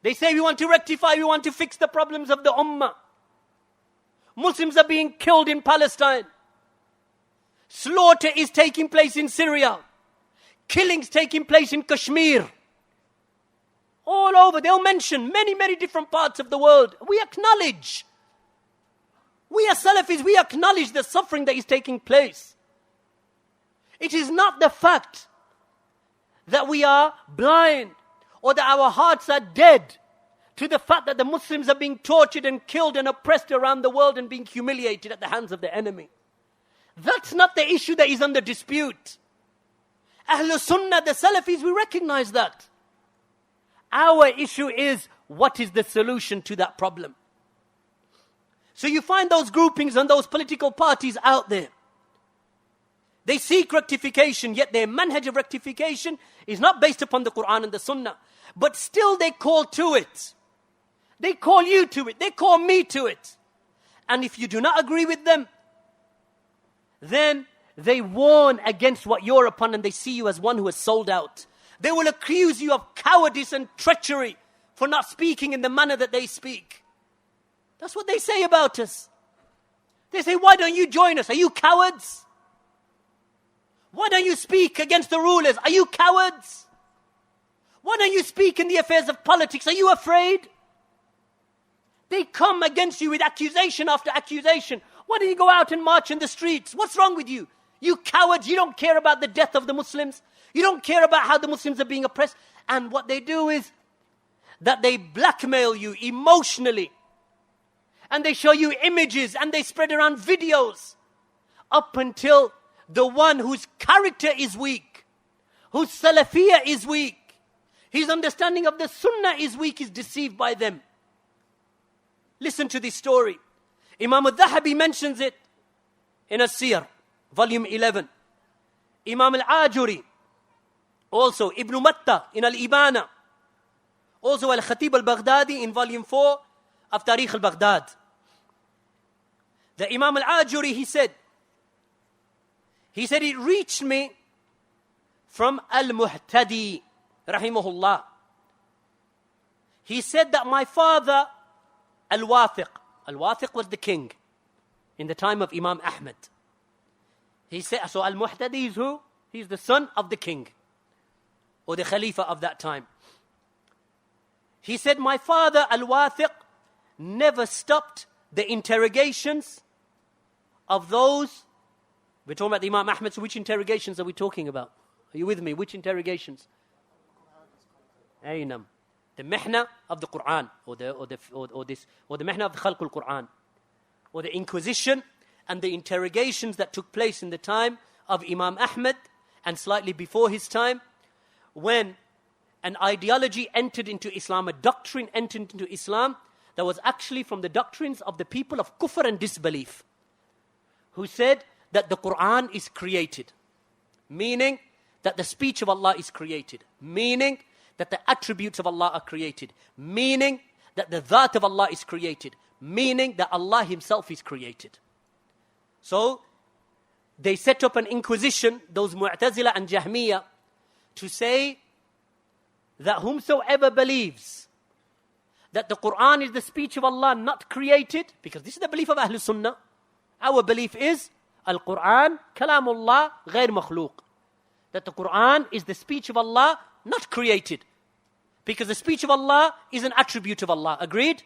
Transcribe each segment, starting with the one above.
They say we want to rectify, we want to fix the problems of the ummah. Muslims are being killed in Palestine. Slaughter is taking place in Syria. Killings taking place in Kashmir. All over, they'll mention many, many different parts of the world. We acknowledge. We as Salafis, we acknowledge the suffering that is taking place. It is not the fact that we are blind or that our hearts are dead to the fact that the Muslims are being tortured and killed and oppressed around the world and being humiliated at the hands of the enemy. That's not the issue that is under dispute. Ahlul Sunnah, the Salafis, we recognize that. Our issue is, what is the solution to that problem? So you find those groupings and those political parties out there. They seek rectification, yet their manhaj of rectification is not based upon the Quran and the Sunnah. But still they call to it. They call you to it. They call me to it. And if you do not agree with them, then they warn against what you're upon and they see you as one who has sold out. They will accuse you of cowardice and treachery for not speaking in the manner that they speak. That's what they say about us. They say, why don't you join us? Are you cowards? Why don't you speak against the rulers? Are you cowards? Why don't you speak in the affairs of politics? Are you afraid? They come against you with accusation after accusation. Why don't you go out and march in the streets? What's wrong with you? You cowards, you don't care about the death of the Muslims. You don't care about how the Muslims are being oppressed. And what they do is that they blackmail you emotionally. And they show you images and they spread around videos up until the one whose character is weak, whose salafiyah is weak, his understanding of the sunnah is weak, is deceived by them. Listen to this story. Imam al-Dhahabi mentions it in As-Siyar, volume 11. Imam al-Ajuri, also Ibn Matta in Al-Ibana, also Al-Khatib al-Baghdadi in volume 4 of Tarikh al-Baghdad. The Imam al-Ajuri, he said, it reached me from Al-Muhtadi, rahimahullah. He said that my father, Al-Wathiq was the king in the time of Imam Ahmad. He said, so Al-Muhtadi is who? He's the son of the king, or the Khalifa of that time. He said, my father, Al-Wathiq, never stopped the interrogations of those. We're talking about the Imam Ahmad, so which interrogations are we talking about? Are you with me? Which interrogations? Aynam. The mihna of the Quran, or the mihna of the Khalq al-Quran, or the Inquisition and the interrogations that took place in the time of Imam Ahmad and slightly before his time, when an ideology entered into Islam, a doctrine entered into Islam that was actually from the doctrines of the people of kufr and disbelief, who said that the Quran is created, meaning that the speech of Allah is created, meaning that the attributes of Allah are created, meaning that the dhat of Allah is created, meaning that Allah himself is created. So they set up an inquisition, those Mu'tazila and Jahmiyyah, to say that whomsoever believes that the Quran is the speech of Allah, not created, because this is the belief of Ahlul Sunnah. Our belief is Al-Quran, Kalamullah, Ghair Makhluq. That the Quran is the speech of Allah, not created. Because the speech of Allah is an attribute of Allah. Agreed?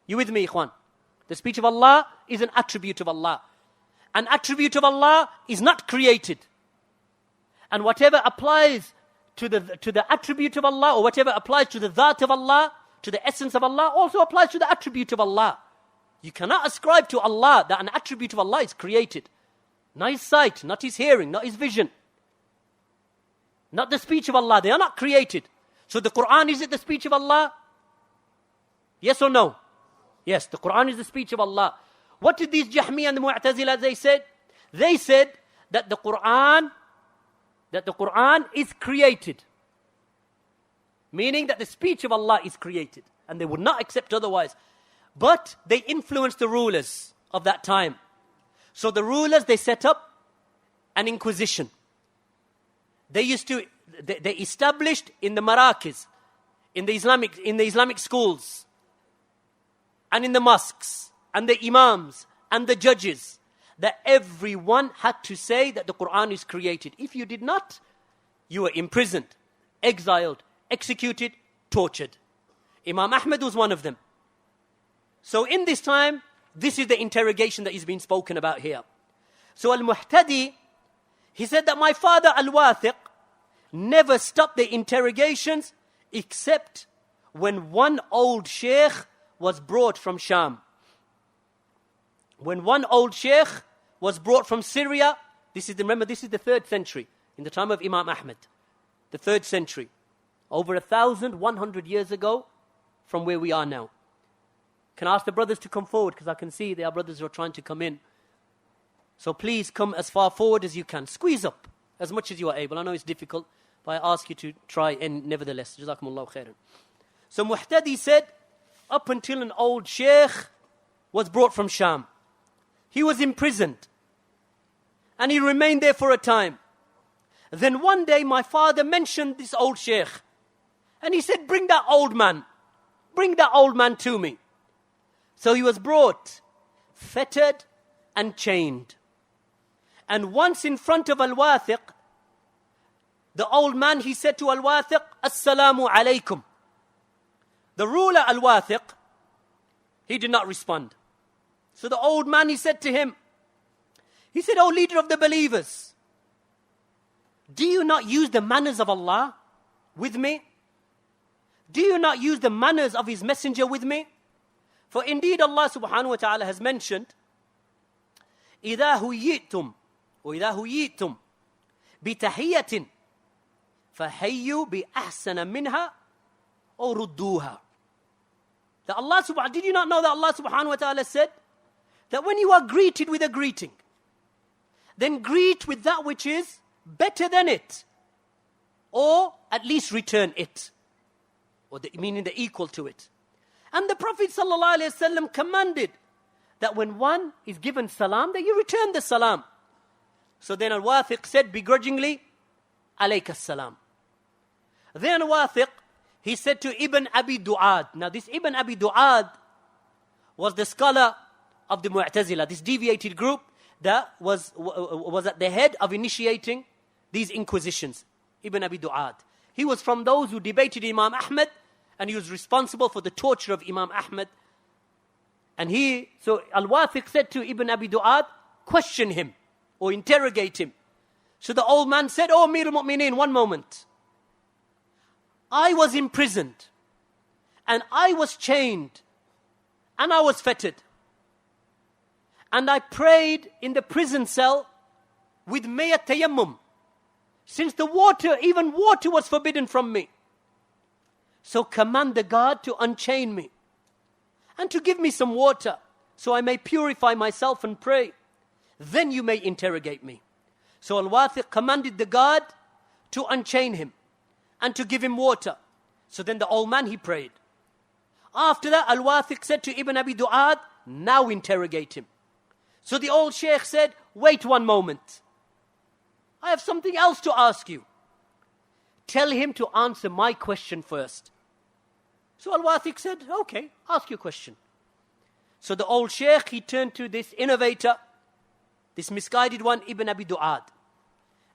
You with me, Ihwaan? The speech of Allah is an attribute of Allah. An attribute of Allah is not created. And whatever applies to the attribute of Allah, or whatever applies to the dhat of Allah, to the essence of Allah, also applies to the attribute of Allah. You cannot ascribe to Allah that an attribute of Allah is created. Not his sight, not his hearing, not his vision. Not the speech of Allah. They are not created. So the Quran, is it the speech of Allah? Yes or no? Yes, the Quran is the speech of Allah. What did these Jahmiyyah and the Mu'tazila, they said? They said that the Quran is created. Meaning that the speech of Allah is created. And they would not accept otherwise. But they influenced the rulers of that time. So the rulers, they set up an inquisition. They established in the Marakis, in the Islamic schools and in the mosques and the imams and the judges, that everyone had to say that the Quran is created. If you did not, you were imprisoned, exiled, executed, tortured. Imam Ahmad was one of them. So in this time, this is the interrogation that is being spoken about here. So Al-Muhtadi, he said that my father Al-Wathiq never stopped the interrogations except when one old sheikh was brought from Sham. When one old sheikh was brought from Syria, remember this is the 3rd century, in the time of Imam Ahmad, the 3rd century, over 1,100 years ago from where we are now. Can I ask the brothers to come forward, because I can see there are brothers who are trying to come in. So please come as far forward as you can. Squeeze up as much as you are able. I know it's difficult, but I ask you to try and nevertheless. Jazakumullahu khairan. So Muhtadi said, up until an old sheikh was brought from Sham, he was imprisoned. And he remained there for a time. Then one day my father mentioned this old sheikh. And he said, bring that old man. Bring that old man to me. So he was brought, fettered and chained. And once in front of Al-Wathiq, the old man, he said to Al-Wathiq, Assalamu alaykum. The ruler Al-Wathiq, he did not respond. So the old man, he said to him, he said, O leader of the believers, do you not use the manners of Allah with me? Do you not use the manners of His messenger with me? For indeed Allah subhanahu wa ta'ala has mentioned, إِذَا هُيِّئْتُمْ بِتَحِيَّةٍ فَحَيُّوا بِأَحْسَنَ مِنْهَا أَوْ رُدُّوهَا. That Allah subhanahu, did you not know that Allah subhanahu wa ta'ala said that when you are greeted with a greeting, then greet with that which is better than it, or at least return it, or meaning the equal to it. And the Prophet ﷺ commanded that when one is given salam, that you return the salam. So then Al-Wathiq said begrudgingly, alayka salam. Then Al-Wathiq, he said to Ibn Abi Du'ad. Now this Ibn Abi Du'ad was the scholar of the Mu'tazila, this deviated group that was at the head of initiating these inquisitions. Ibn Abi Du'ad. He was from those who debated Imam Ahmad, and he was responsible for the torture of Imam Ahmad. And so Al-Wathiq said to Ibn Abi Du'ad, question him or interrogate him. So the old man said, Oh Amir al-Mu'mineen, one moment. I was imprisoned, and I was chained, and I was fettered. And I prayed in the prison cell with mayat tayammum, since even water was forbidden from me. So command the guard to unchain me and to give me some water so I may purify myself and pray. Then you may interrogate me. So Al-Wathiq commanded the guard to unchain him and to give him water. So then the old man, he prayed. After that, Al-Wathiq said to Ibn Abi Du'ad, now interrogate him. So the old sheikh said, wait one moment. I have something else to ask you. Tell him to answer my question first. So Al-Wathiq said, okay, ask your question. So the old sheikh, he turned to this innovator, this misguided one, Ibn Abi Du'ad.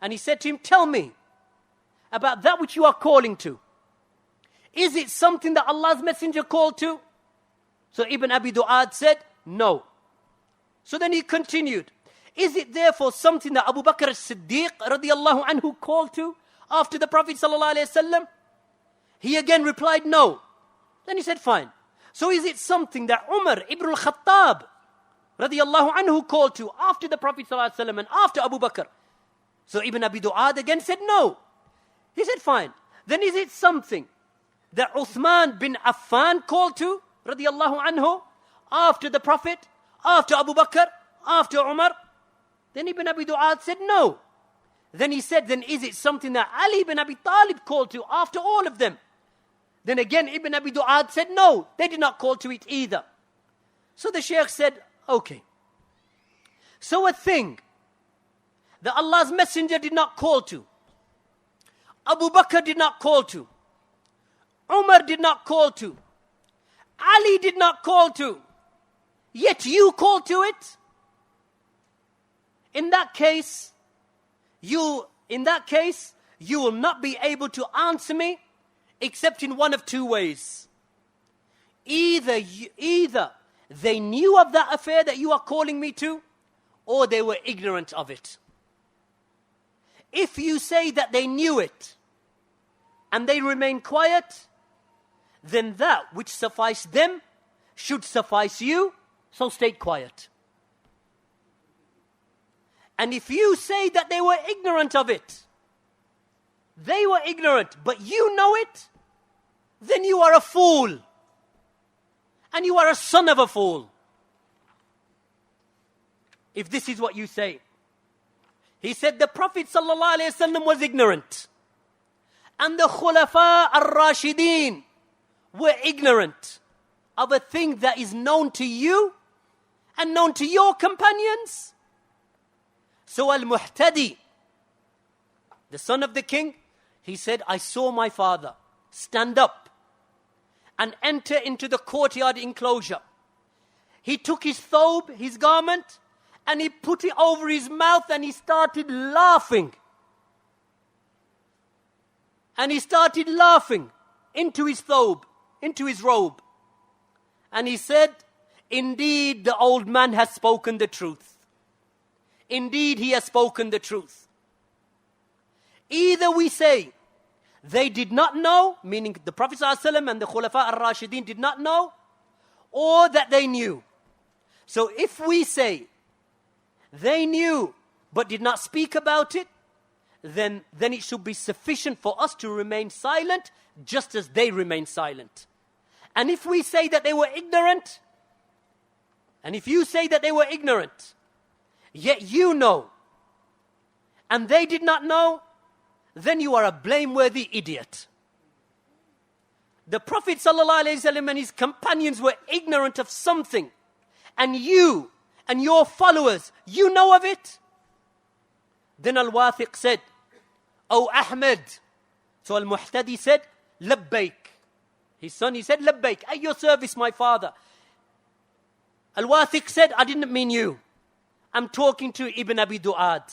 And he said to him, tell me about that which you are calling to. Is it something that Allah's messenger called to? So Ibn Abi Du'ad said, no. So then he continued, is it therefore something that Abu Bakr as-Siddiq radiyallahu anhu called to after the Prophet sallallahu alayhi wasallam? He again replied, no. Then he said, fine. So is it something that Umar ibn al-Khattab radiyallahu anhu called to after the Prophet sallallahu alayhi wasallam and after Abu Bakr? So Ibn Abi Du'ad again said, no. He said, fine. Then is it something that Uthman bin Affan called to radiyallahu anhu after the Prophet, after Abu Bakr, after Umar? Then Ibn Abi Du'ad said, no. Then he said, then is it something that Ali ibn Abi Talib called to after all of them? Then again Ibn Abi Du'ad said, no, they did not call to it either. So the Shaykh said, okay. So a thing that Allah's messenger did not call to, Abu Bakr did not call to, Umar did not call to, Ali did not call to, yet you call to it? In that case, you will not be able to answer me except in one of two ways. Either they knew of that affair that you are calling me to, or they were ignorant of it. If you say that they knew it and they remain quiet, then that which sufficed them should suffice you, so stay quiet. And if you say that they were ignorant of it, they were ignorant, but you know it, then you are a fool. And you are a son of a fool. If this is what you say. He said the Prophet ﷺ was ignorant. And the Khulafa al-Rashideen were ignorant of a thing that is known to you and known to your companions. So Al-Muhtadi, the son of the king, he said, I saw my father stand up and enter into the courtyard enclosure. He took his thobe, his garment, and he put it over his mouth and he started laughing. And he started laughing into his thobe, into his robe. And he said, indeed, the old man has spoken the truth. Indeed, he has spoken the truth. Either we say, they did not know, meaning the Prophet ﷺ and the Khulafa al-Rashideen did not know, or that they knew. So if we say, they knew but did not speak about it, then it should be sufficient for us to remain silent, just as they remain silent. And if we say that they were ignorant, and if you say that they were ignorant, yet you know, and they did not know, then you are a blameworthy idiot. The Prophet ﷺ and his companions were ignorant of something, and you and your followers, you know of it. Then Al-Wathiq said, O Ahmed. So Al-Muhtadi said, Labbaik. His son, he said, Labbaik, at your service, my father. Al-Wathiq said, I didn't mean you. I'm talking to Ibn Abi Du'ad.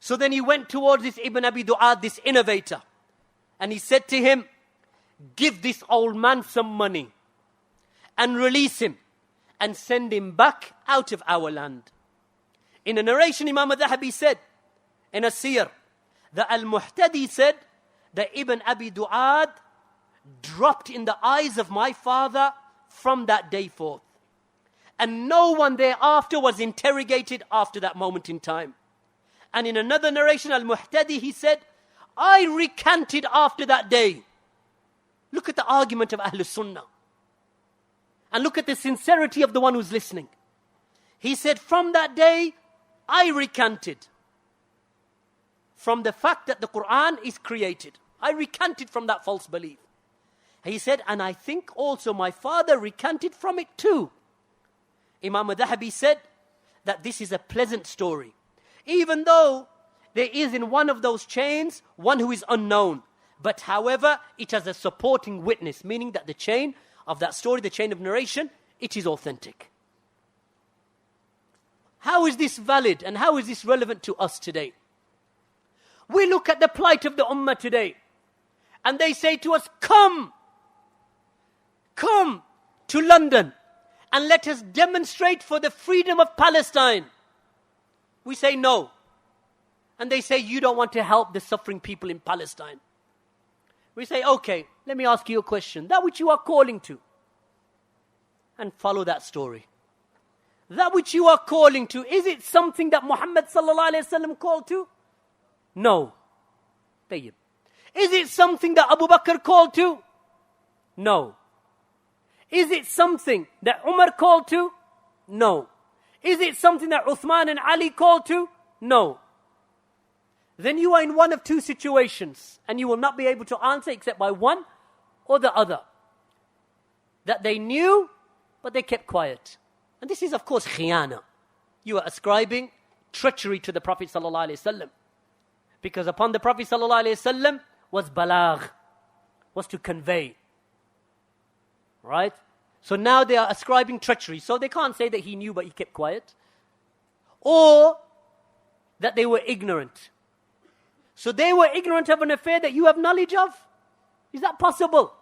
So then he went towards this Ibn Abi Du'ad, this innovator. And he said to him, give this old man some money and release him and send him back out of our land. In a narration, Imam al-Dhahabi said, in a seer, that Al-Muhtadi said that Ibn Abi Du'ad dropped in the eyes of my father from that day forth. And no one thereafter was interrogated after that moment in time. And in another narration, Al-Muhtadi, he said, I recanted after that day. Look at the argument of Ahlul Sunnah. And look at the sincerity of the one who's listening. He said, from that day, I recanted from the fact that the Quran is created. I recanted from that false belief. He said, and I think also my father recanted from it too. Imam al-Dhahabi said that this is a pleasant story. Even though there is in one of those chains one who is unknown. But however, it has a supporting witness, meaning that the chain of that story, the chain of narration, it is authentic. How is this valid and how is this relevant to us today? We look at the plight of the ummah today and they say to us, come to London and let us demonstrate for the freedom of Palestine. We say no. And they say, you don't want to help the suffering people in Palestine. We say, okay, let me ask you a question. That which you are calling to, and follow that story. That which you are calling to, is it something that Muhammad sallallahu alaihi wasallam called to? No. Tayyib. Is it something that Abu Bakr called to? No. Is it something that Umar called to? No. Is it something that Uthman and Ali called to? No. Then you are in one of two situations and you will not be able to answer except by one or the other. That they knew, but they kept quiet. And this is of course khiyana. You are ascribing treachery to the Prophet ﷺ. Because upon the Prophet ﷺ was balagh, was to convey. Right? So now they are ascribing treachery. So they can't say that he knew but he kept quiet. Or that they were ignorant. So they were ignorant of an affair that you have knowledge of? Is that possible?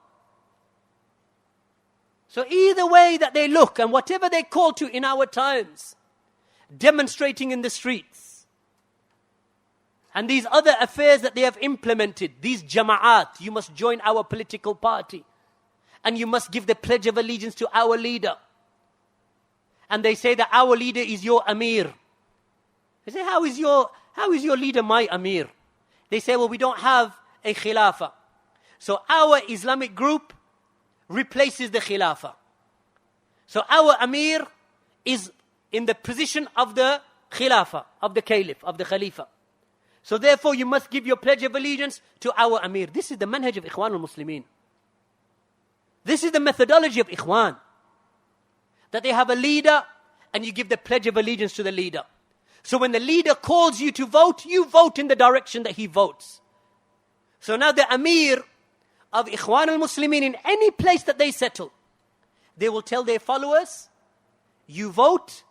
So either way that they look, and whatever they call to in our times, demonstrating in the streets, and these other affairs that they have implemented, these jama'at, you must join our political party, and you must give the pledge of allegiance to our leader. And they say that our leader is your Amir. They say, how is your leader my Amir? They say, well, we don't have a Khilafah. So our Islamic group replaces the Khilafah. So our Amir is in the position of the Khilafah, of the Caliph, of the Khalifa. So therefore you must give your pledge of allegiance to our Amir. This is the manhaj of Ihwaan Muslmeen. This is the methodology of Ihwaan. That they have a leader and you give the pledge of allegiance to the leader. So when the leader calls you to vote, you vote in the direction that he votes. So now the Amir of Ihwaan al-Muslimin, in any place that they settle, they will tell their followers, you vote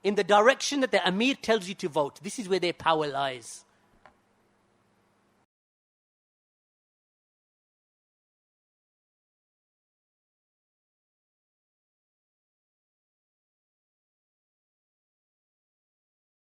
in the direction that the Amir tells you to vote. This is where their power lies.